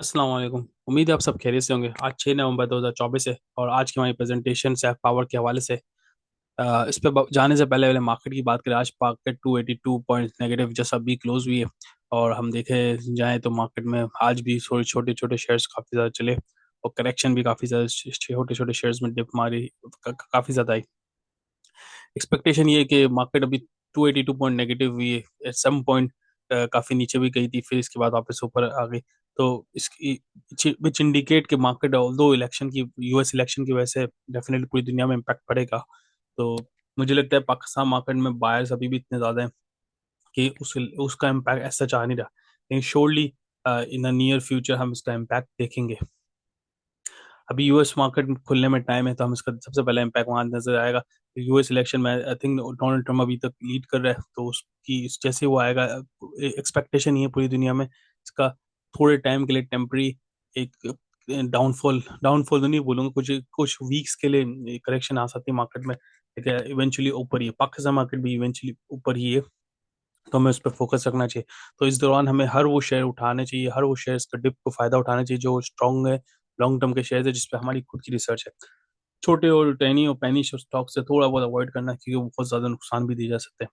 अस्सलाम वालेकुम। उम्मीद है आप सब खैरियत से होंगे। आज 6 नवंबर 2024 है और आज की हमारी प्रेजेंटेशन सैफ पावर के हवाले से इस पे जाने से पहले पहले मार्केट की बात करें। आज मार्केट 282 पॉइंट नेगेटिव जैसा भी क्लोज हुई है और हम देखे जाएं तो मार्केट में आज भी थोड़े छोटे छोटे शेयर्स काफ़ी ज़्यादा चले और करेक्शन भी काफ़ी ज़्यादा छोटे छोटे शेयर्स में डिप मारी काफ़ी ज़्यादा आई। एक्सपेक्टेशन ये है कि मार्केट अभी 282 पॉइंट नेगेटिव हुई है, एट सम पॉइंट काफी नीचे भी गई थी, फिर इसके बाद वापस ऊपर आ गई। तो इसकी विच इंडिकेट कि मार्केट ऑल्दो इलेक्शन की यूएस इलेक्शन की वजह से डेफिनेटली पूरी दुनिया में इम्पैक्ट पड़ेगा। तो मुझे लगता है पाकिस्तान मार्केट में बायर्स अभी भी इतने ज्यादा हैं कि उसका इम्पैक्ट ऐसा चाह नहीं रहा, लेकिन surely in the near future हम इसका इम्पैक्ट देखेंगे। अभी यूएस मार्केट खुलने में टाइम है तो हम इसका सबसे पहला इम्पैक्ट वहां नजर आएगा। यूएस इलेक्शन में आई थिंक डोनाल्ड ट्रम्प अभी तक लीड कर रहा है, तो उसकी जैसे वो आएगा, एक्सपेक्टेशन ये है पूरी दुनिया में इसका थोड़े टाइम के लिए टेम्परी एक डाउनफॉल डाउनफॉल तो नहीं बोलूंगा, कुछ कुछ वीक्स के लिए करेक्शन आ सकती है मार्केट में, लेकिन इवेंचुअली ऊपर ही है। पाकिस्तान मार्केट भी इवेंचुअली ऊपर ही है, तो हमें उस पर फोकस रखना चाहिए। तो इस दौरान हमें हर वो शेयर उठाने चाहिए, हर वो शेयर का डिप को फायदा उठाना चाहिए जो स्ट्रांग है, लॉन्ग टर्म के शेयर है जिसपे हमारी खुद की रिसर्च है। छोटे और टेनी और पैनी स्टॉक से थोड़ा बहुत अवॉइड करना है, क्योंकि वो बहुत ज्यादा नुकसान भी दिए जा सकते हैं।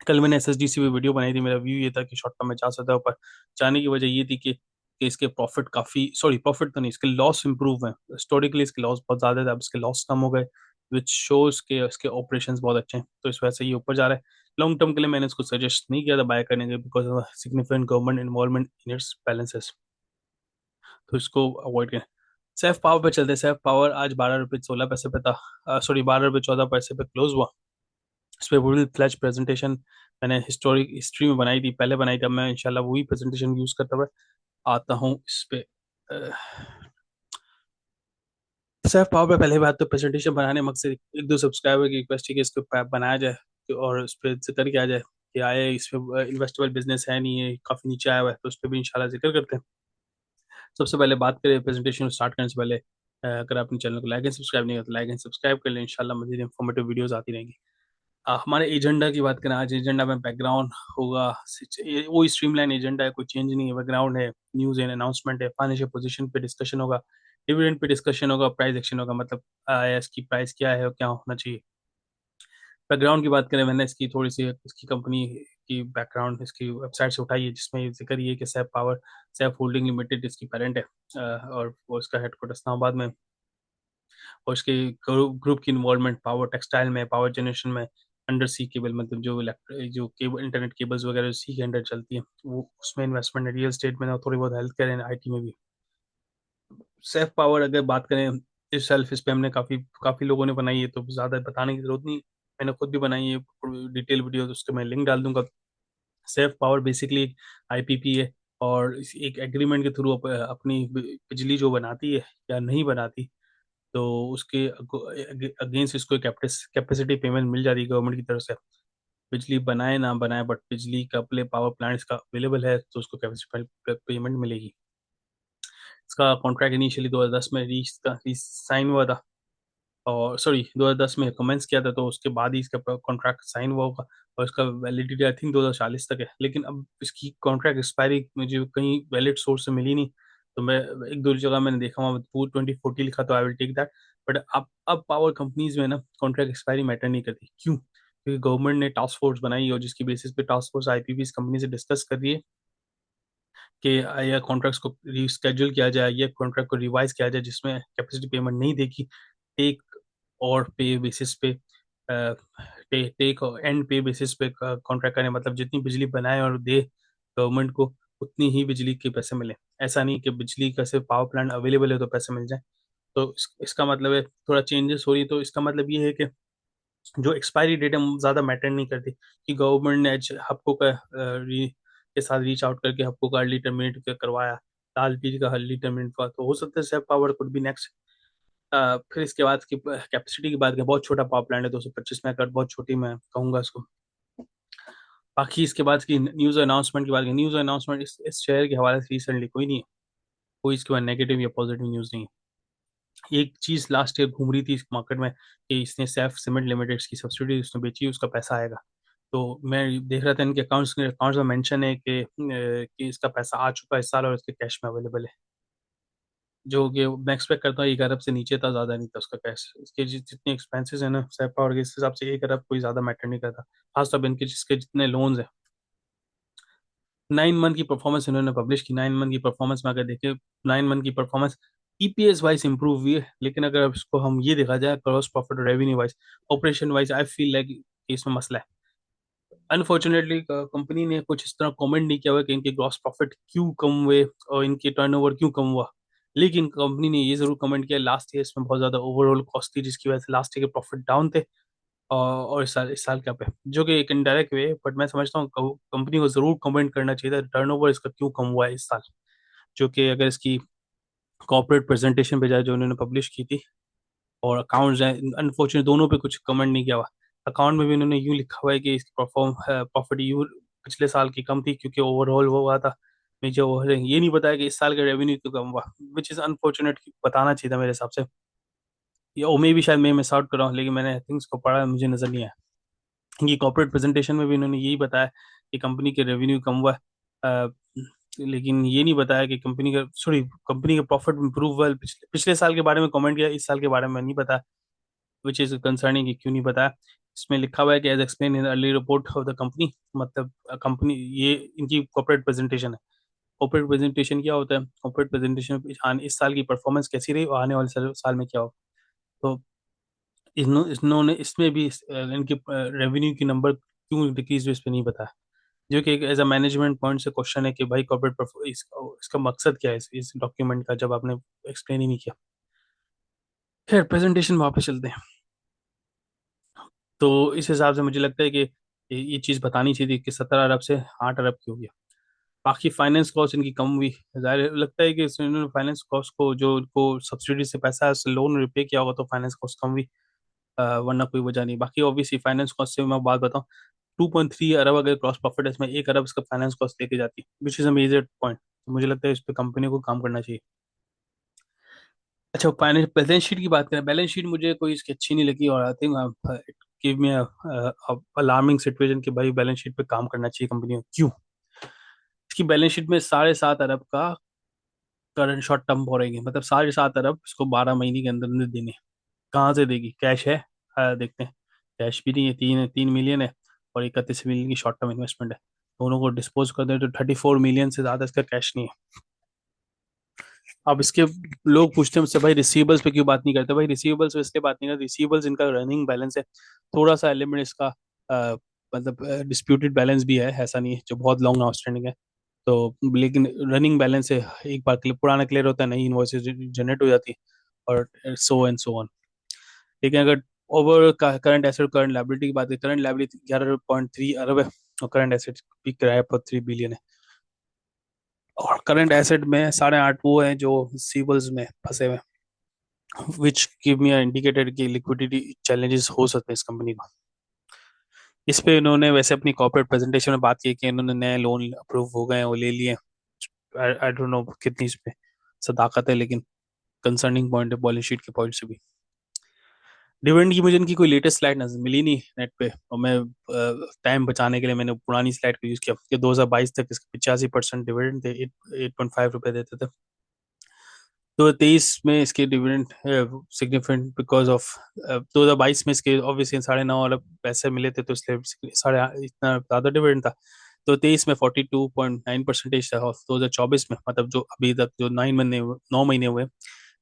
कल मैंने एसएसडीसी पे वीडियो बनाई थी, मेरा व्यू ये था कि शॉर्ट टर्म में जा सकता है ऊपर। जाने की वजह ये थी कि इसके प्रॉफिट काफी, सॉरी प्रॉफिट तो नहीं, इसके लॉस इंप्रूव है। हिस्टोरिकली इसके लॉस बहुत ज्यादा थे, अब इसके लॉस कम हो गए, विच शोज के इसके ऑपरेशंस बहुत अच्छे हैं, तो इस वजह से ये ऊपर जा रहा है। लॉन्ग टर्म के लिए मैंने इसको सजेस्ट नहीं किया था बाय करने के, because of significant government involvement in its balances, तो इसको अवॉइड करें। सैफ पावर पे चलते हैं। सैफ पावर आज 12 रुपये 16 पैसे पे था, सॉरी 12 रुपये 14 पैसे पे क्लोज हुआ। इस पे पूरी फ्लैश प्रेजेंटेशन मैंने हिस्टोरिक हिस्ट्री में बनाई थी, पहले बनाई थी। अब मैं इंशाल्लाह वही प्रेजेंटेशन यूज करता हुआ आता हूँ इस पे। सैफ पावर पे पहले बात तो प्रेजेंटेशन बनाने मकसद एक दो सब्सक्राइबर की रिक्वेस्ट है कि इसको बनाया जाए और उस पर जिक्र किया जाए कि आए इस पे इन्वेस्टेबल बिजनेस है नहीं है, काफी नीचे आया हुआ है, तो उस पर भी इंशाल्लाह जिक्र करते हैं। सबसे पहले बात करें प्रेजेंटेशन स्टार्ट करने से पहले, अगर आपने चैनल को लाइक एंड सब्सक्राइब नहीं किया तो लाइक एंड सब्सक्राइब कर लें, इंशाल्लाह मज़ीद इंफॉर्मेटिव वीडियोस आती रहेंगी। हमारे एजेंडा की बात करें, आज एजेंडा में बैकग्राउंड होगा, वो स्ट्रीमलाइन एजेंडा है, कोई चेंज नहीं है। बैकग्राउंड है, न्यूज़ एंड अनाउंसमेंट है, फाइनेंशियल पोजीशन पे डिस्कशन होगा, डिविडेंड पे डिस्कशन होगा, प्राइस एक्शन होगा, मतलब आईएएस की प्राइस क्या है और क्या होना चाहिए। बैकग्राउंड की बात करें, मैंने इसकी थोड़ी सी इसकी कंपनी की बैकग्राउंड इसकी वेबसाइट से उठाई है, जिसमें ये जिक्र ये है कि Saif power, Saif holding limited इसकी पेरेंट है, और वो इसका हेडक्वार्टर इस्लामाबाद में, और इसके ग्रुप की इन्वॉल्वमेंट पावर टेक्सटाइल में, पावर जनरेशन में, अंडर सी केबल, मतलब जो केबल इंटरनेट केबल्स वगैरह सी के अंडर चलती हैं, वो उसमें इन्वेस्टमेंट है, रियल एस्टेट में और थोड़ी बहुत हेल्थ केयर एंड आईटी में भी। सेफ पावर अगर बात करें, इस सेल्फ इस पे हमने काफी काफी लोगों ने बनाई है, तो ज्यादा बताने की जरूरत नहीं। मैंने खुद भी बनाई है डिटेल वीडियो, तो उसके मैं लिंक डाल दूंगा। सेफ पावर बेसिकली एक आईपीपी है, और एक एग्रीमेंट के थ्रू अपनी बिजली जो बनाती है या नहीं बनाती, तो उसके अगेंस्ट इसको कैपेसिटी पेमेंट मिल जाती है गवर्नमेंट की तरफ से। बिजली बनाए ना बनाए, बट बिजली का प्ले पावर प्लांट इसका अवेलेबल है, तो उसको कैपेसिटी पेमेंट मिलेगी। इसका कॉन्ट्रैक्ट इनिशियली 2010 में रीच साइन हुआ था, और सॉरी 2010 में कमेंस किया था, तो उसके बाद ही इसका कॉन्ट्रैक्ट साइन हुआ होगा। और इसका वैलिडिटी आई थिंक 2040 तक है, लेकिन अब इसकी कॉन्ट्रैक्ट एक्सपायरी मुझे कहीं वैलिड सोर्स से मिली नहीं। तो मैं एक दो जगह मैंने देखा वहाँ 2040 लिखा, तो I will take that. But अब पावर कंपनीज में ना कॉन्ट्रैक्ट एक्सपायरी मैटर नहीं करती, क्यों? क्योंकि गवर्नमेंट ने टास्क फोर्स बनाई है, और जिसकी बेसिस पे टास्क फोर्स आईपीपी कंपनी से डिस्कस कर रही है कि या कॉन्ट्रैक्ट्स को रिस्केड्यूल किया जाए, या कॉन्ट्रैक्ट को रिवाइज किया जाए, जिसमें कैपेसिटी पेमेंट नहीं देगी, टेक और पे बेसिस पे, टेक और एंड पे बेसिस पे कॉन्ट्रैक्ट करें, मतलब जितनी बिजली बनाए और दे गवर्नमेंट को, उतनी ही बिजली के पैसे मिले। ऐसा नहीं कि बिजली का सिर्फ पावर प्लांट अवेलेबल है तो पैसे मिल जाए। तो इसका मतलब है थोड़ा चेंजेस हो रही है, तो इसका मतलब ये है कि जो एक्सपायरी डेट है वो ज़्यादा मैटर नहीं करती, कि गवर्नमेंट ने आज हपको का के साथ रीच आउट करके हपको का अर्ली टर्मिनेट करवाया, लाल पीरी का अर्ली टर्मिनेट हुआ, तो हो सकता है safe power could be next. फिर इसके बाद की कैपेसिटी की बात करें, बहुत छोटा पावर प्लांट है, 225 मेगावाट, बहुत छोटी मैं कहूंगा इसको। बाकी इसके बाद की न्यूज़ अनाउंसमेंट की बात करें, न्यूज़ अनाउंसमेंट इस शहर के हवाले से रिसेंटली कोई नहीं है, कोई इसके बाद नेगेटिव या पॉजिटिव न्यूज़ नहीं है। एक चीज़ लास्ट ईयर घूम रही थी इस मार्केट में कि इसने सैफ सीमेंट लिमिटेड की सब्सिडी उसने बेची, उसका पैसा आएगा। तो मैं देख रहा था इनके अकाउंट्स में मेंशन है कि इसका पैसा आ चुका है इस साल और इसके कैश में अवेलेबल है, जो कि मैं एक्सपेक्ट करता हूँ 1 अरब से नीचे था, ज़्यादा नहीं था उसका कैश। इसके जितने एक्सपेंसेस हैं ना सैफ पावर के, इस हिसाब से 1 अरब कोई ज़्यादा मैटर नहीं करता, खास तौर पर इनके जिसके जितने लोन्स हैं। 9 मंथ की परफॉर्मेंस इन्होंने पब्लिश की, 9 मंथ की परफॉर्मेंस में अगर देखें, 9 मंथ की परफॉर्मेंस ईपीएस वाइज इंप्रूव हुई है, लेकिन अगर इसको हम ये देखा जाए क्रॉस प्रॉफिट और revenue wise, operation wise, I feel like इसमें मसला है। अनफॉर्चुनेटली कंपनी ने कुछ इस तरह कमेंट नहीं किया हुआ कि इनके ग्रॉस प्रॉफिट क्यों कम हुए और इनके टर्नओवर क्यों कम हुआ, लेकिन कंपनी ने ये जरूर कमेंट किया लास्ट ईयर इसमें बहुत ज्यादा ओवरऑल कॉस्ट थी, जिसकी वजह से लास्ट ईयर के प्रॉफिट डाउन थे। और इस साल क्या पे, जो कि एक इनडायरेक्ट वे, बट मैं समझता हूँ कंपनी को जरूर कमेंट करना चाहिए था टर्नओवर इसका क्यों कम हुआ है इस साल, जो कि अगर इसकी कॉर्पोरेट प्रेजेंटेशन पे जाए जो उन्होंने पब्लिश की थी, और अकाउंट्स हैं, अनफॉर्चुनेट दोनों पे कुछ कमेंट नहीं किया हुआ। अकाउंट में भी उन्होंने यूं लिखा हुआ है कि इसकी प्रॉफिट यूं पिछले साल की कम थी क्योंकि ओवरऑल वो हुआ था मेजर ओवर, ये नहीं बताया कि इस साल का रेवेन्यू क्यों कम हुआ, विच इज अनफॉर्चुनेट, बताना चाहिए था मेरे हिसाब से। या ओ मे भी शायद मैं मिस आउट कर रहा हूँ, लेकिन मैंने थिंग्स को पढ़ा, मुझे नजर नहीं आया। इनकी कॉर्पोरेट प्रेजेंटेशन में भी इन्होंने यही बताया कि कंपनी के रेवेन्यू कम हुआ है, अ, लेकिन ये नहीं बताया कि कंपनी का प्रॉफिट इंप्रूव हुआ है। पिछले साल के बारे में कमेंट किया, इस साल के बारे में नहीं बताया, विच इज कंसर्निंग कि क्यों नहीं बताया। इसमें लिखा हुआ है कि as explain in early report of the company, मतलब कंपनी, ये इनकी कॉर्पोरेट प्रेजेंटेशन है। कॉर्पोरेट प्रेजेंटेशन क्या होता है, कॉर्पोरेट प्रेजेंटेशन इस साल की परफॉर्मेंस कैसी रही और आने वाले साल में क्या हो। तो इन्होंने इसमें भी इनके रेवेन्यू की नंबर क्यों डिक्रीज हुई इस पे नहीं बताया, जो कि एक एज अ मैनेजमेंट पॉइंट से क्वेश्चन है कि भाई इसका मकसद क्या है इस डॉक्यूमेंट का, जब आपने एक्सप्लेन ही नहीं किया। खैर प्रेजेंटेशन वापस चलते हैं। तो इस हिसाब से मुझे लगता है कि ये चीज़ बतानी चाहिए थी कि 17 अरब से 8 अरब की हो गया। बाकी फाइनेंस कॉस्ट इनकी कम हुई, जाहिर लगता है कि इन्होंने फाइनेंस कॉस्ट को, जो इनको सब्सिडी से पैसा है उससे लोन रिपे किया होगा, तो फाइनेंस कॉस्ट कम हुई, वरना कोई वजह नहीं। बाकी ऑब्वियसली फाइनेंस कॉस्ट से मैं बात बताऊं, 2.3 अरब अगर क्रॉस प्रॉफिट है, इसमें 1 अरब इसका फाइनेंस कॉस्ट लेके जाती है, which is a major point. मुझे लगता है इस पर कंपनी को काम करना चाहिए। अच्छा, फाइनेंस बैलेंस शीट की बात करें, बैलेंस शीट मुझे कोई इसकी अच्छी नहीं लगी, और I think give me alarming situation कि भाई बैलेंस शीट पे काम करना चाहिए कंपनी को। क्यों? इसकी बैलेंस शीट में 7.5 अरब का करंट शॉर्ट टर्म बोरिंग है, मतलब 7.5 अरब इसको 12 महीने के अंदर अंदर देने हैं। कहाँ से देगी? कैश है? देखते हैं। कैश भी नहीं है, 3 मिलियन है और 31 मिलियन की शॉर्ट टर्म इन्वेस्टमेंट है, दोनों को डिस्पोज कर दें तो 34 मिलियन से ज्यादा इसका कैश नहीं है। अब इसके लोग पूछते हैं मुझसे, भाई रिसीवेबल्स पे क्यों बात नहीं करते? भाई रिसीवेबल्स पे इसलिए बात नहीं करते, रिसीवेबल्स इनका रनिंग बैलेंस है, थोड़ा सा एलिमेंट इसका मतलब डिस्प्यूटेड बैलेंस भी है, ऐसा नहीं है जो बहुत लॉन्ग आउटस्टैंडिंग है। तो लेकिन रनिंग बैलेंस से एक बार पुराना क्लियर होता है, नई इनवॉइसेज जनरेट हो जाती है, और सो एंड सो ऑन। लेकिन अगर over current asset current liability की बात करें, करंट लाइबिलिटी 11.3 अरब है, और करंट एसेट भी किराए पर 3 बिलियन है। और करंट एसेट में 8.5 वो है जो रिसीवेबल्स में फंसे हुए, विच गिव मी इंडिकेटेड कि लिक्विडिटी चैलेंजेस हो सकते हैं इस कंपनी को। इस पे इन्होंने वैसे अपनी कॉर्पोरेट प्रेजेंटेशन में बात की कि इन्होंने नए लोन अप्रूव हो गए हैं, वो ले लिए। आई डोंट नो कितनी इस पे सदाकत है, लेकिन कंसर्निंग पॉइंट है बैलेंस शीट के पॉइंट से भी। डिविडेंड की मुझे इनकी कोई लेटेस्ट स्लाइड नजर मिली नहीं नेट पे, और मैं टाइम बचाने के लिए मैंने पुरानी स्लाइड को यूज किया कि 2022 तक इसके 85% डिविडेंड थे, 8.5 रुपए देते थे। 2023 में इसके डिविडेंड सिग्निफिकेंट बिकॉज ऑफ 2022 में इसके ऑब्वियसली 9.5 अरब पैसे मिले थे, तो इसलिए साढ़े इतना ज़्यादा डिविडेंड था। तो 23 में 42.9% था, और 2024 में, मतलब जो अभी तक जो 9 महीने हुए,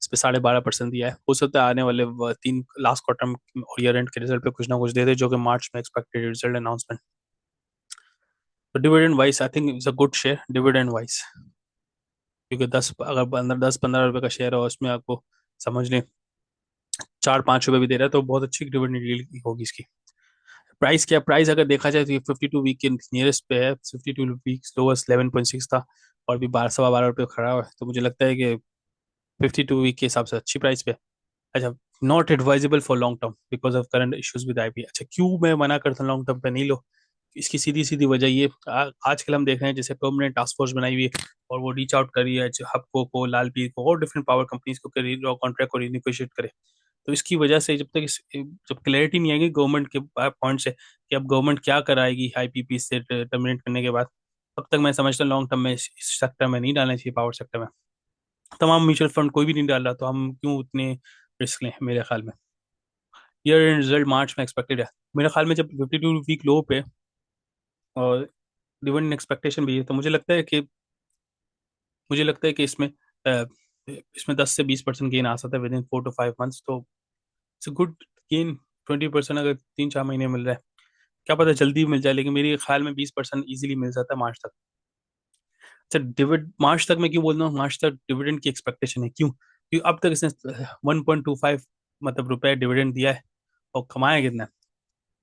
इस पे 12.5% दिया है। हो सकता है आने वाले 3 लास्ट क्वार्टर और ईयर एंड के रिजल्ट पे कुछ ना कुछ दे दे, जो कि मार्च में एक्सपेक्टेड रिजल्ट अनाउंसमेंट। तो dividend wise I think it's a good share dividend wise, क्योंकि 10-15 रुपए का शेयर है और उसमें आपको समझ लें 4-5 रुपए भी दे रहा है, तो बहुत अच्छी डिविडेंड डील होगी इसकी। प्राइस क्या? प्राइस अगर देखा जाए तो ये 52 वीक के नियरेस्ट पे है, 52 वीक लोएस्ट 11.6 था, और भी 12.25 रुपये खड़ा हुआ है, तो मुझे लगता है कि 52 वीक के हिसाब से अच्छी प्राइस पे है। अच्छा, not advisable for long term because of current issues with IP. अच्छा, क्यों मैं मना करता हूँ लॉन्ग टर्म पे नहीं लो? इसकी सीधी सीधी वजह ये, आजकल हम देख रहे हैं जैसे परमानेंट टास्क फोर्स बनाई हुई है, और वो रीच आउट कर रही है हपको को, लालपीर को और डिफरेंट पावर कंपनीज को कॉन्ट्रैक्ट को रिनिगोशिएट करे। तो इसकी वजह से जब क्लैरिटी नहीं आएगी गवर्नमेंट के पॉइंट से कि अब गवर्नमेंट क्या कराएगी आईपीपी से टर्मिनेट करने के बाद, तब तक मैं समझता हूँ लॉन्ग टर्म में इस सेक्टर में नहीं डालना चाहिए, पावर सेक्टर में। तमाम म्यूचुअल फंड कोई भी नहीं डाल रहा, तो हम क्यों उतने रिस्क लें मेरे ख्याल में। ईयर एंड रिजल्ट मार्च में एक्सपेक्टेड है मेरे ख्याल में, जब 52 वीक लो पे और डिविडेंड एक्सपेक्टेशन भी है, तो मुझे लगता है कि इसमें 10 से 20% गेन आ सकता है विद इन 4 to 5 मंथ्स। तो इट्स गुड गेन। 20% अगर 3-4 महीने मिल रहा है, क्या पता जल्दी मिल जाए, लेकिन मेरे ख्याल में 20% ईजिली मिल जाता है मार्च तक। अच्छा, डिविड मार्च तक मैं क्यों बोल रहा हूँ मार्च तक डिविडेंड की एक्सपेक्टेशन है, क्यों? क्योंकि अब तक इसने 1.25 मतलब रुपए डिविडेंड दिया है, और कमाया कितना है?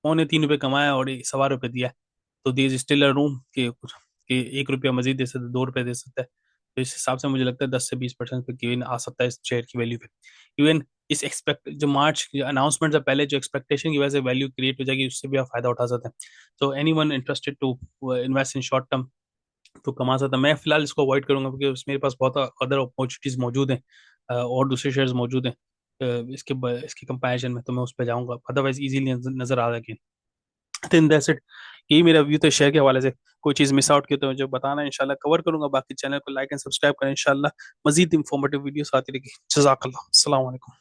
2.75 रुपये कमाया और 1.25 रुपये दिया है। तो there is still a room कि 1 रुपया मजीद दे सकते, 2 रुपये दे सकता है। तो इस हिसाब से मुझे लगता है 10 से 20% पे गेन आ सकता है इस शेयर की वैल्यू पे। इवन इस एक्सपेक्ट जो मार्च अनाउंसमेंट से पहले जो एक्सपेक्टेशन की वजह से वैल्यू क्रिएट हो जाएगी, उससे भी आप फायदा उठा सकते हैं। तो anyone interested to invest in short term तो कमा सकता है। मैं फिलहाल इसको अवॉइड करूंगा क्योंकि मेरे पास बहुत अदर अपॉर्चुनिटीज मौजूद हैं, और दूसरे शेयर्स मौजूद हैं इसके कंपैरिजन में, तो मैं उस पर जाऊंगा, अदरवाइज इजीली नजर आ जाएगी। दिन दैट्स इट। यही मेरा व्यू था शेयर के हवाले से। कोई चीज़ मिस आउट की तो मुझे बताना, इंशाल्लाह कवर करूंगा। बाकी चैनल को लाइक एंड सब्सक्राइब करें, इंशाल्लाह मजीद इंफॉर्मेटिव वीडियोस आती रहेगी। जज़ाकल्लाह, अस्सलाम वालेकुम।